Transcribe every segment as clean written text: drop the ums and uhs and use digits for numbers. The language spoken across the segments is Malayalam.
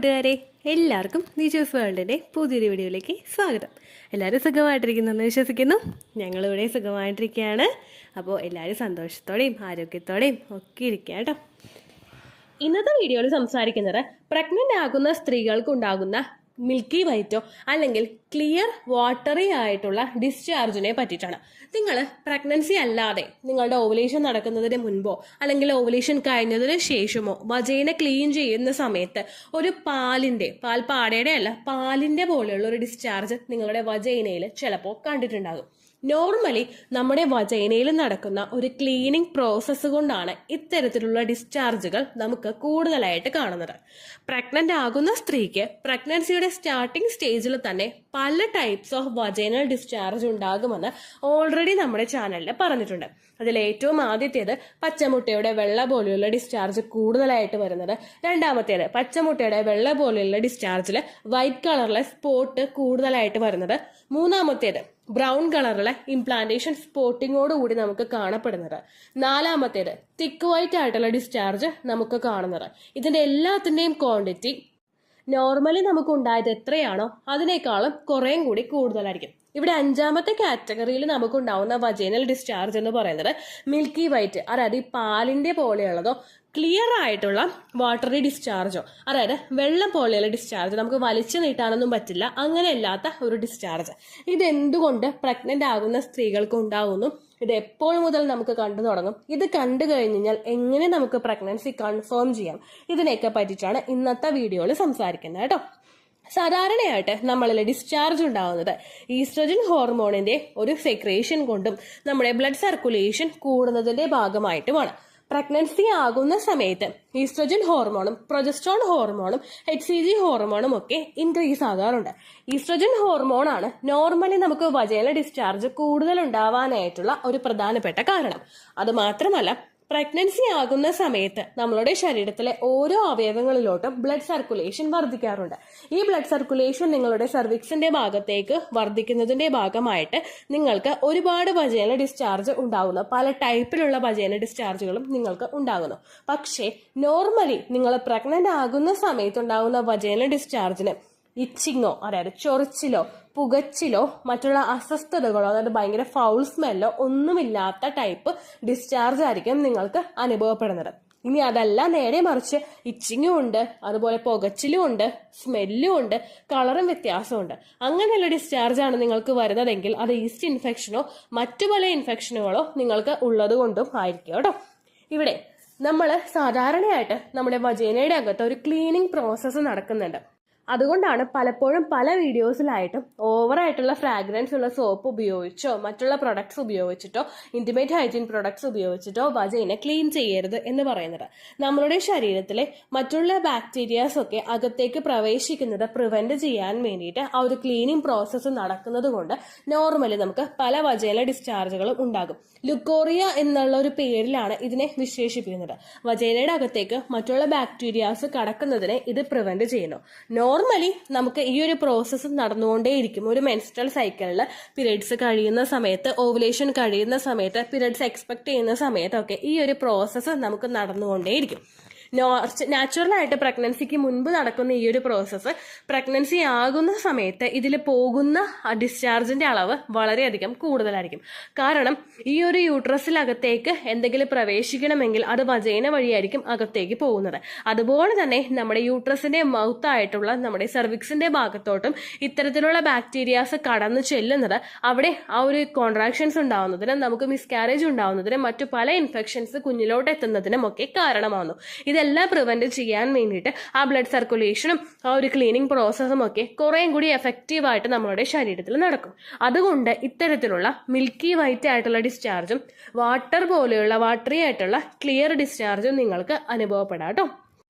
കൂട്ടുകാരെ, എല്ലാവർക്കും നിജോസ് വേൾഡിൻ്റെ പുതിയൊരു വീഡിയോയിലേക്ക് സ്വാഗതം. എല്ലാവരും സുഖമായിട്ടിരിക്കുന്നെന്ന് വിശ്വസിക്കുന്നു. ഞങ്ങളിവിടെ സുഖമായിട്ടിരിക്കുകയാണ്. അപ്പോൾ എല്ലാവരും സന്തോഷത്തോടെയും ആരോഗ്യത്തോടെയും ഒക്കെ ഇരിക്കുക കേട്ടോ. ഇന്നത്തെ വീഡിയോയിൽ സംസാരിക്കുന്നത് പ്രഗ്നൻ്റ് ആകുന്ന സ്ത്രീകൾക്ക് ഉണ്ടാകുന്ന മിൽക്കി വൈറ്റോ അല്ലെങ്കിൽ ക്ലിയർ വാട്ടറി ആയിട്ടുള്ള ഡിസ്ചാർജിനെ പറ്റിയിട്ടാണ്. നിങ്ങൾ പ്രഗ്നൻസി അല്ലാതെ നിങ്ങളുടെ ഓവുലേഷൻ നടക്കുന്നതിന് മുൻപോ അല്ലെങ്കിൽ ഓവുലേഷൻ കഴിഞ്ഞതിന് ശേഷമോ വജൈന ക്ലീൻ ചെയ്യുന്ന സമയത്ത് ഒരു പാൽപ്പാടയുടെ അല്ല പാലിന്റെ പോലെയുള്ള ഒരു ഡിസ്ചാർജ് നിങ്ങളുടെ വജൈനയിൽ ചിലപ്പോൾ കണ്ടിട്ടുണ്ടാകും. നോർമലി നമ്മുടെ വജൈനയിൽ നടക്കുന്ന ഒരു ക്ലീനിങ് പ്രോസസ്സ് കൊണ്ടാണ് ഇത്തരത്തിലുള്ള ഡിസ്ചാർജുകൾ നമുക്ക് കൂടുതലായിട്ട് കാണുന്നത്. പ്രഗ്നന്റ് ആകുന്ന സ്ത്രീക്ക് പ്രഗ്നൻസിയുടെ സ്റ്റാർട്ടിംഗ് സ്റ്റേജിൽ തന്നെ പല ടൈപ്സ് ഓഫ് വജൈനൽ ഡിസ്ചാർജ് ഉണ്ടാകുമെന്ന് ഓൾറെഡി നമ്മുടെ ചാനലിൽ പറഞ്ഞിട്ടുണ്ട്. അതിൽ ഏറ്റവും ആദ്യത്തേത് പച്ചമുട്ടയുടെ വെള്ള പോലെയുള്ള ഡിസ്ചാർജ് കൂടുതലായിട്ട് വരുന്നത്. രണ്ടാമത്തേത് പച്ചമുട്ടയുടെ വെള്ള പോലെയുള്ള ഡിസ്ചാർജിൽ വൈറ്റ് കളറിലെ സ്പോട്ട് കൂടുതലായിട്ട് വരുന്നത്. മൂന്നാമത്തേത് ബ്രൗൺ കളറിലെ ഇംപ്ലാന്റേഷൻ സ്പോട്ടിങ്ങോടുകൂടി നമുക്ക് കാണപ്പെടുന്നത്. നാലാമത്തേത് തിക്ക് വൈറ്റ് ആയിട്ടുള്ള ഡിസ്ചാർജ് നമുക്ക് കാണുന്നത്. ഇതിന്റെ എല്ലാത്തിന്റെയും ക്വാണ്ടിറ്റി നോർമലി നമുക്ക് ഉണ്ടായത് എത്രയാണോ അതിനേക്കാളും കുറേയും കൂടി കൂടുതലായിരിക്കും. ഇവിടെ അഞ്ചാമത്തെ കാറ്റഗറിയിൽ നമുക്കുണ്ടാവുന്ന വജൈനൽ ഡിസ്ചാർജ് എന്ന് പറയുന്നത് മിൽക്കി വൈറ്റ്, അതായത് ഈ പാലിന്റെ പോലെയുള്ളതോ ക്ലിയർ ആയിട്ടുള്ള വാട്ടറി ഡിസ്ചാർജോ, അതായത് വെള്ളം പോലെയുള്ള ഡിസ്ചാർജ്, നമുക്ക് വലിച്ചു നീട്ടാനൊന്നും പറ്റില്ല, അങ്ങനെയല്ലാത്ത ഒരു ഡിസ്ചാർജ്. ഇതെന്തുകൊണ്ട് പ്രഗ്നന്റ് ആകുന്ന സ്ത്രീകൾക്ക് ഉണ്ടാകുന്നു, ഇത് എപ്പോൾ മുതൽ നമുക്ക് കണ്ടു തുടങ്ങും, ഇത് കണ്ടു കഴിഞ്ഞാൽ എങ്ങനെ നമുക്ക് പ്രഗ്നൻസി കൺഫേം ചെയ്യാം, ഇതിനെയൊക്കെ പറ്റിയിട്ടാണ് ഇന്നത്തെ വീഡിയോയിൽ സംസാരിക്കുന്നത് കേട്ടോ. സാധാരണയായിട്ട് നമ്മളിൽ ഡിസ്ചാർജ് ഉണ്ടാകുന്നത് ഈസ്ട്രജൻ ഹോർമോണിന്റെ ഒരു സെക്രേഷൻ കൊണ്ടും നമ്മുടെ ബ്ലഡ് സർക്കുലേഷൻ കൂടുന്നതിന്റെ ഭാഗമായിട്ടുമാണ്. പ്രഗ്നൻസി ആകുന്ന സമയത്ത് ഈസ്ട്രജൻ ഹോർമോണും പ്രൊജസ്ട്രോൺ ഹോർമോണും HCG ഹോർമോണും ഒക്കെ ഇൻക്രീസ് ആകാറുണ്ട്. ഈസ്ട്രജൻ ഹോർമോൺ ആണ് നോർമലി നമുക്ക് വജൈനൽ ഡിസ്ചാർജ് കൂടുതൽ ഉണ്ടാവാനായിട്ടുള്ള ഒരു പ്രധാനപ്പെട്ട കാരണം. അത് മാത്രമല്ല, പ്രഗ്നൻസി ആകുന്ന സമയത്ത് നമ്മളുടെ ശരീരത്തിലെ ഓരോ അവയവങ്ങളിലോട്ടും ബ്ലഡ് സർക്കുലേഷൻ വർദ്ധിക്കാറുണ്ട്. ഈ ബ്ലഡ് സർക്കുലേഷൻ നിങ്ങളുടെ സർവിക്സിന്റെ ഭാഗത്തേക്ക് വർദ്ധിക്കുന്നതിന്റെ ഭാഗമായിട്ട് നിങ്ങൾക്ക് ഒരുപാട് വജൈനൽ ഡിസ്ചാർജ് ഉണ്ടാകുന്നു. പല ടൈപ്പിലുള്ള വജൈനൽ ഡിസ്ചാർജുകളും നിങ്ങൾക്ക് ഉണ്ടാകുന്നു. പക്ഷേ നോർമലി നിങ്ങൾ പ്രഗ്നന്റ് ആകുന്ന സമയത്ത് ഉണ്ടാകുന്ന വജൈനൽ ഡിസ്ചാർജിന് ഇച്ചിങ്ങോ, അതായത് ചൊറിച്ചിലോ പുകച്ചിലോ മറ്റുള്ള അസ്വസ്ഥതകളോ, അതായത് ഭയങ്കര ഫൗൾ സ്മെല്ലോ ഒന്നുമില്ലാത്ത ടൈപ്പ് ഡിസ്ചാർജ് ആയിരിക്കും നിങ്ങൾക്ക് അനുഭവപ്പെടുന്നത്. ഇനി അതല്ല, നേരെ മറിച്ച് ഇച്ചിങ്ങും ഉണ്ട്, അതുപോലെ പുകച്ചിലും ഉണ്ട്, സ്മെല്ലും ഉണ്ട്, കളറും വ്യത്യാസമുണ്ട്, അങ്ങനെയുള്ള ഡിസ്ചാർജ് ആണ് നിങ്ങൾക്ക് വരുന്നതെങ്കിൽ അത് ഈസ്റ്റ് ഇൻഫെക്ഷനോ മറ്റു പല ഇൻഫെക്ഷനുകളോ നിങ്ങൾക്ക് ഉള്ളത് കൊണ്ടും ആയിരിക്കും കേട്ടോ. ഇവിടെ നമ്മൾ സാധാരണയായിട്ട് നമ്മുടെ വജൈനയുടെ അകത്ത് ഒരു ക്ലീനിങ് പ്രോസസ്സ് നടക്കുന്നുണ്ട്. അതുകൊണ്ടാണ് പലപ്പോഴും പല വീഡിയോസിലായിട്ടും ഓവറായിട്ടുള്ള ഫ്രാഗ്രൻസ് ഉള്ള സോപ്പ് ഉപയോഗിച്ചോ മറ്റുള്ള പ്രൊഡക്ട്സ് ഉപയോഗിച്ചിട്ടോ ഇന്റിമേറ്റ് ഹൈജീൻ പ്രൊഡക്ട്സ് ഉപയോഗിച്ചിട്ടോ വജൈന ക്ലീൻ ചെയ്യരുത് എന്ന് പറയുന്നത്. നമ്മളുടെ ശരീരത്തിലെ മറ്റുള്ള ബാക്ടീരിയാസ് ഒക്കെ അകത്തേക്ക് പ്രവേശിക്കുന്നത് പ്രിവെന്റ് ചെയ്യാൻ വേണ്ടിയിട്ട് ആ ഒരു ക്ലീനിങ് പ്രോസസ്സ് നടക്കുന്നത് കൊണ്ട് നോർമലി നമുക്ക് പല വജൈനൽ ഡിസ്ചാർജുകളും ഉണ്ടാകും. ലുക്കോറിയ എന്നുള്ള ഒരു പേരിലാണ് ഇതിനെ വിശേഷിപ്പിക്കുന്നത്. വജൈനയുടെ അകത്തേക്ക് മറ്റുള്ള ബാക്ടീരിയാസ് കടക്കുന്നതിനെ ഇത് പ്രിവെന്റ് ചെയ്യുന്നു. നോർമലി നമുക്ക് ഈ ഒരു പ്രോസസ്സ് നടന്നുകൊണ്ടേയിരിക്കും. ഒരു മെൻസ്ട്രൽ സൈക്കിളിൽ പീരിയഡ്സ് കഴിയുന്ന സമയത്ത്, ഓവുലേഷൻ കഴിയുന്ന സമയത്ത്, പീരിയഡ്സ് എക്സ്പെക്ട് ചെയ്യുന്ന സമയത്തൊക്കെ ഈ ഒരു പ്രോസസ്സ് നമുക്ക് നടന്നുകൊണ്ടേയിരിക്കും. നാച്ചുറലായിട്ട് പ്രഗ്നൻസിക്ക് മുൻപ് നടക്കുന്ന ഈ ഒരു പ്രോസസ്സ് പ്രഗ്നൻസി ആകുന്ന സമയത്ത് ഇതിൽ പോകുന്ന ഡിസ്ചാർജിന്റെ അളവ് വളരെയധികം കൂടുതലായിരിക്കും. കാരണം ഈ ഒരു യൂട്രസിലകത്തേക്ക് എന്തെങ്കിലും പ്രവേശിക്കണമെങ്കിൽ അത് വജൈന വഴിയായിരിക്കും അകത്തേക്ക് പോകുന്നത്. അതുപോലെ തന്നെ നമ്മുടെ യൂട്രസിന്റെ മൗത്തായിട്ടുള്ള നമ്മുടെ സെർവിക്സിന്റെ ഭാഗത്തോട്ടും ഇത്തരത്തിലുള്ള ബാക്ടീരിയാസ് കടന്നു ചെല്ലുന്നത് അവിടെ ആ ഒരു കോൺട്രാക്ഷൻസ് ഉണ്ടാവുന്നതിനും നമുക്ക് മിസ്കാരേജ് ഉണ്ടാവുന്നതിനും മറ്റു പല ഇൻഫെക്ഷൻസ് കുഞ്ഞിലോട്ട് എത്തുന്നതിനും ഒക്കെ കാരണമാവുന്നു. ഇതെല്ലാം പ്രിവെന്റ് ചെയ്യാൻ വേണ്ടിയിട്ട് ആ ബ്ലഡ് സർക്കുലേഷനും ആ ഒരു ക്ലീനിങ് പ്രോസസ്സും ഒക്കെ കുറേയും കൂടി എഫക്റ്റീവായിട്ട് നമ്മളുടെ ശരീരത്തിൽ നടക്കും. അതുകൊണ്ട് ഇത്തരത്തിലുള്ള മിൽക്കി വൈറ്റ് ആയിട്ടുള്ള ഡിസ്ചാർജും വാട്ടറി ആയിട്ടുള്ള ക്ലിയർ ഡിസ്ചാർജും നിങ്ങൾക്ക് അനുഭവപ്പെടാം കേട്ടോ.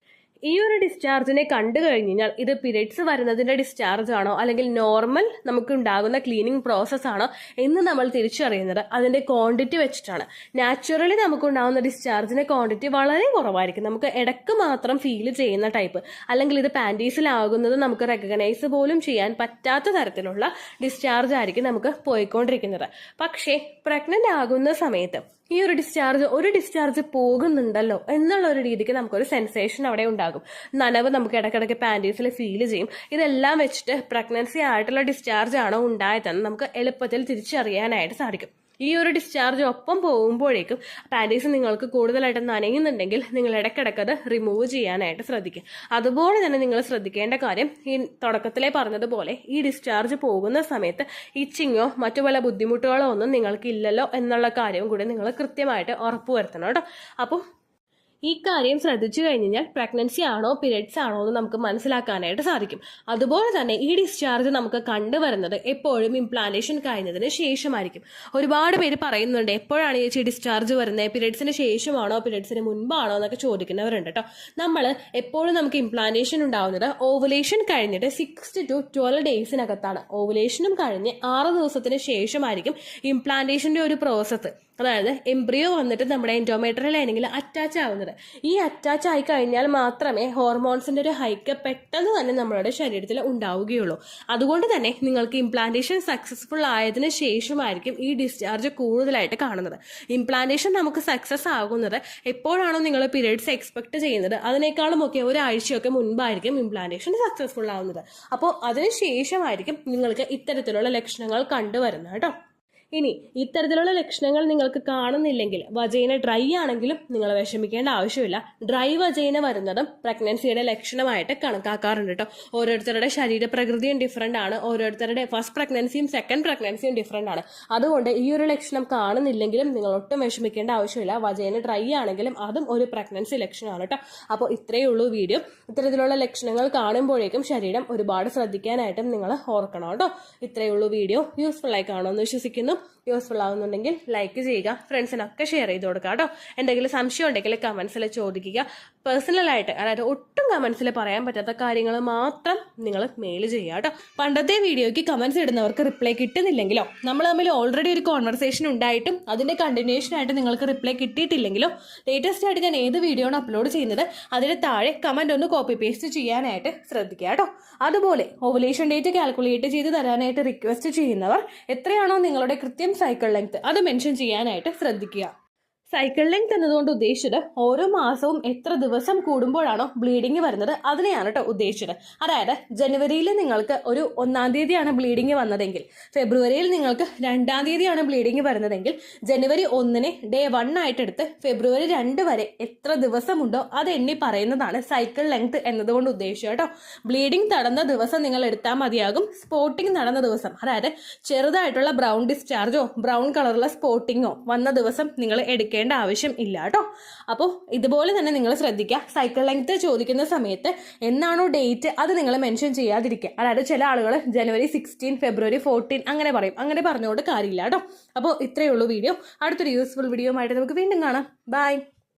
ഈ ഒരു ഡിസ്ചാർജിനെ കണ്ടു കഴിഞ്ഞാൽ ഇത് പീരിയഡ്സ് വരുന്നതിന്റെ ഡിസ്ചാർജ് ആണോ അല്ലെങ്കിൽ നോർമൽ നമുക്ക് ഉണ്ടാകുന്ന ക്ലീനിങ് പ്രോസസ് ആണോ എന്ന് നമ്മൾ തിരിച്ചറിയുന്നത് അതിന്റെ ക്വാണ്ടിറ്റി വെച്ചിട്ടാണ്. നാച്ചുറലി നമുക്കുണ്ടാകുന്ന ഡിസ്ചാർജിന്റെ ക്വാണ്ടിറ്റി വളരെ കുറവായിരിക്കും. നമുക്ക് ഇടയ്ക്ക് മാത്രം ഫീൽ ചെയ്യുന്ന ടൈപ്പ്, അല്ലെങ്കിൽ ഇത് പാൻറ്റീസിലാകുന്നത് നമുക്ക് റെക്കഗ്നൈസ് പോലും ചെയ്യാൻ പറ്റാത്ത തരത്തിലുള്ള ഡിസ്ചാർജ് ആയിരിക്കും നമുക്ക് പോയിക്കൊണ്ടിരിക്കുന്നത്. പക്ഷേ പ്രഗ്നന്റ് ആകുന്ന സമയത്ത് ഈ ഒരു ഡിസ്ചാർജ് പോകുന്നുണ്ടല്ലോ എന്നുള്ള ഒരു രീതിക്ക് നമുക്കൊരു സെൻസേഷൻ അവിടെ ഉണ്ടാകും. നനവ് നമുക്ക് ഇടയ്ക്കിടയ്ക്ക് പാൻറ്റീസിൽ ഫീൽ ചെയ്യും. ഇതെല്ലാം വെച്ചിട്ട് പ്രഗ്നൻസി ആയിട്ടുള്ള ഡിസ്ചാർജ് ആണോ ഉണ്ടായതെന്ന് നമുക്ക് എളുപ്പത്തിൽ തിരിച്ചറിയാനായിട്ട് സാധിക്കും. ഈ ഒരു ഡിസ്ചാർജ് ഒപ്പം പോകുമ്പോഴേക്കും പാൻറ്റീസ് നിങ്ങൾക്ക് കൂടുതലായിട്ട് നനയുന്നുണ്ടെങ്കിൽ നിങ്ങൾ ഇടയ്ക്കിടയ്ക്ക് അത് റിമൂവ് ചെയ്യാനായിട്ട് ശ്രദ്ധിക്കുക. അതുപോലെ തന്നെ നിങ്ങൾ ശ്രദ്ധിക്കേണ്ട കാര്യം, ഈ തുടക്കത്തിലെ പറഞ്ഞതുപോലെ ഈ ഡിസ്ചാർജ് പോകുന്ന സമയത്ത് ഇച്ചിങ്ങോ മറ്റു പല ബുദ്ധിമുട്ടുകളോ ഒന്നും നിങ്ങൾക്ക് ഇല്ലല്ലോ എന്നുള്ള കാര്യവും കൂടി നിങ്ങൾ കൃത്യമായിട്ട് ഉറപ്പുവരുത്തണം കേട്ടോ. അപ്പം ഈ കാര്യം ശ്രദ്ധിച്ചു കഴിഞ്ഞാൽ പ്രഗ്നൻസി ആണോ പീരിയഡ്സ് ആണോ എന്ന് നമുക്ക് മനസ്സിലാക്കാനായിട്ട് സാധിക്കും. അതുപോലെ തന്നെ ഈ ഡിസ്ചാർജ് നമുക്ക് കണ്ടുവരുന്നത് എപ്പോഴും ഇംപ്ലാന്റേഷൻ കഴിഞ്ഞതിന് ശേഷമായിരിക്കും. ഒരുപാട് പേര് പറയുന്നുണ്ട് എപ്പോഴാണ് ചേച്ചി ഡിസ്ചാർജ് വരുന്നത്, പീരിയഡ്സിന് ശേഷമാണോ പീരിയഡ്സിന് മുൻപാണോ എന്നൊക്കെ ചോദിക്കുന്നവരുണ്ട് കേട്ടോ. നമ്മൾ എപ്പോഴും നമുക്ക് ഇംപ്ലാന്റേഷൻ ഉണ്ടാവുന്നത് ഓവുലേഷൻ കഴിഞ്ഞിട്ട് 6 to 12 ഡേയ്സിനകത്താണ്. ഓവുലേഷനും കഴിഞ്ഞ് 6 ദിവസത്തിന് ശേഷമായിരിക്കും ഇംപ്ലാന്റേഷന്റെ ഒരു പ്രോസസ്സ്, അതായത് എംബ്രിയോ വന്നിട്ട് നമ്മുടെ എൻഡോമെട്രിയൽ ലൈനിങ്ങിൽ അറ്റാച്ച് ആവുന്നത്. ഈ അറ്റാച്ച് ആയി കഴിഞ്ഞാൽ മാത്രമേ ഹോർമോൺസിന്റെ ഒരു ഹൈക്ക് പെട്ടെന്ന് തന്നെ നമ്മുടെ ശരീരത്തിൽ ഉണ്ടാവുകയുള്ളൂ. അതുകൊണ്ട് തന്നെ നിങ്ങൾക്ക് ഇംപ്ലാന്റേഷൻ സക്സസ്ഫുൾ ആയതിനു ശേഷമായിരിക്കും ഈ ഡിസ്ചാർജ് കൂടുതലായിട്ട് കാണുന്നത്. ഇംപ്ലാന്റേഷൻ നമുക്ക് സക്സസ് ആകുന്നത് എപ്പോഴാണോ നിങ്ങൾ പീരിയഡ്സ് എക്സ്പെക്ട് ചെയ്യുന്നത് അതിനേക്കാളും ഒക്കെ ഒരാഴ്ചയൊക്കെ മുൻപായിരിക്കും ഇംപ്ലാന്റേഷൻ സക്സസ്ഫുൾ ആവുന്നത്. അപ്പോൾ അതിനുശേഷമായിരിക്കും നിങ്ങൾക്ക് ഇത്തരത്തിലുള്ള ലക്ഷണങ്ങൾ കണ്ടുവരുന്നത് കേട്ടോ. ഇനി ഇത്തരത്തിലുള്ള ലക്ഷണങ്ങൾ നിങ്ങൾക്ക് കാണുന്നില്ലെങ്കിൽ, വജൈന ഡ്രൈ ആണെങ്കിലും നിങ്ങൾ വിഷമിക്കേണ്ട ആവശ്യമില്ല. ഡ്രൈ വജൈന വരുന്നതും പ്രഗ്നൻസിയുടെ ലക്ഷണമായിട്ട് കണക്കാക്കാറുണ്ട് കേട്ടോ. ഓരോരുത്തരുടെ ശരീരപ്രകൃതിയും ഡിഫറെൻ്റ് ആണ്. ഓരോരുത്തരുടെ ഫസ്റ്റ് പ്രഗ്നൻസിയും സെക്കൻഡ് പ്രഗ്നൻസിയും ഡിഫറെൻ്റ് ആണ്. അതുകൊണ്ട് ഈ ഒരു ലക്ഷണം കാണുന്നില്ലെങ്കിലും നിങ്ങൾ ഒട്ടും വിഷമിക്കേണ്ട ആവശ്യമില്ല. വജൈന ഡ്രൈ ആണെങ്കിലും അതും ഒരു പ്രഗ്നൻസി ലക്ഷണമാണ് കേട്ടോ. അപ്പോൾ ഇത്രയേ ഉള്ളൂ വീഡിയോ. ഇത്തരത്തിലുള്ള ലക്ഷണങ്ങൾ കാണുമ്പോഴേക്കും ശരീരം ഒരുപാട് ശ്രദ്ധിക്കാനായിട്ടും നിങ്ങൾ ഓർക്കണം കേട്ടോ. ഇത്രയേ ഉള്ളൂ വീഡിയോ. യൂസ്ഫുൾ ആയി കാണുമെന്ന് വിശ്വസിക്കുന്നു. യൂസ്ഫുൾ ആവുന്നുണ്ടെങ്കിൽ ലൈക്ക് ചെയ്യുക, ഫ്രണ്ട്സിനൊക്കെ ഷെയർ ചെയ്ത് കൊടുക്കുക കേട്ടോ. എന്തെങ്കിലും സംശയം ഉണ്ടെങ്കിൽ കമൻസിൽ ചോദിക്കുക. പേഴ്സണലായിട്ട്, അതായത് ഒട്ടും കമൻസിൽ പറയാൻ പറ്റാത്ത കാര്യങ്ങൾ മാത്രം നിങ്ങൾ മെയിൽ ചെയ്യുക കേട്ടോ. പണ്ടത്തെ വീഡിയോയ്ക്ക് കമൻസ് ഇടുന്നവർക്ക് റിപ്ലൈ കിട്ടുന്നില്ലെങ്കിലോ, നമ്മൾ തമ്മിൽ ഓൾറെഡി ഒരു കോൺവെർസേഷൻ ഉണ്ടായിട്ടും അതിന്റെ കണ്ടിന്യൂഷൻ ആയിട്ട് നിങ്ങൾക്ക് റിപ്ലൈ കിട്ടിയിട്ടില്ലെങ്കിലോ, ലേറ്റസ്റ്റ് ആയിട്ട് ഞാൻ ഏത് വീഡിയോ ആണ് അപ്ലോഡ് ചെയ്യുന്നത് അതിന് താഴെ കമന്റ് ഒന്ന് കോപ്പി പേസ്റ്റ് ചെയ്യാനായിട്ട് ശ്രദ്ധിക്കുക കേട്ടോ. അതുപോലെ ഓവുലേഷൻ ഡേറ്റ് കാൽക്കുലേറ്റ് ചെയ്ത് തരാനായിട്ട് റിക്വസ്റ്റ് ചെയ്യുന്നവർ എത്രയാണോ നിങ്ങളുടെ കൃത്യം സൈക്കിൾ ലെങ്ത് അത് മെൻഷൻ ചെയ്യാനായിട്ട് ശ്രദ്ധിക്കുക. സൈക്കിൾ ലെങ്ത് എന്നതുകൊണ്ട് ഉദ്ദേശിച്ചത് ഓരോ മാസവും എത്ര ദിവസം കൂടുമ്പോഴാണോ ബ്ലീഡിങ് വരുന്നത് അതിനെയാണ് കേട്ടോ ഉദ്ദേശിച്ചത്. അതായത് ജനുവരിയിൽ നിങ്ങൾക്ക് ഒരു 1-ാം തീയതിയാണ് ബ്ലീഡിങ് വന്നതെങ്കിൽ, ഫെബ്രുവരിയിൽ നിങ്ങൾക്ക് 2-ാം തീയതിയാണ് ബ്ലീഡിങ് വരുന്നതെങ്കിൽ, ജനുവരി 1-നെ ഡേ 1 ആയിട്ട് എടുത്ത് ഫെബ്രുവരി 2 വരെ എത്ര ദിവസമുണ്ടോ അത് എണ്ണി പറയുന്നതാണ് സൈക്കിൾ ലെങ്ത് എന്നതുകൊണ്ട് ഉദ്ദേശിച്ചത് കേട്ടോ. ബ്ലീഡിങ് നടന്ന ദിവസം നിങ്ങൾ എടുത്താൽ മതിയാകും. സ്പോട്ടിങ് നടന്ന ദിവസം, അതായത് ചെറുതായിട്ടുള്ള ബ്രൗൺ ഡിസ്ചാർജോ ബ്രൗൺ കളറുള്ള സ്പോട്ടിങ്ങോ വന്ന ദിവസം നിങ്ങൾ എടുക്കുക ആവശ്യം ഇല്ല കേട്ടോ. അപ്പോൾ ഇതുപോലെ തന്നെ നിങ്ങൾ ശ്രദ്ധിക്കുക. സൈക്കിൾ ലെങ്ത് ചോദിക്കുന്ന സമയത്ത് എന്നാണോ ഡേറ്റ് അത് നിങ്ങൾ മെൻഷൻ ചെയ്യാതിരിക്കുക. അതായത് ചില ആളുകൾ ജനുവരി 16, ഫെബ്രുവരി 14 അങ്ങനെ പറയും. അങ്ങനെ പറഞ്ഞുകൊണ്ട് കാര്യമില്ല കേട്ടോ. അപ്പോൾ ഇത്രയേ ഉള്ളൂ വീഡിയോ. അടുത്തൊരു യൂസ്ഫുൾ വീഡിയോ ആയിട്ട് നമുക്ക് വീണ്ടും കാണാം. ബൈ.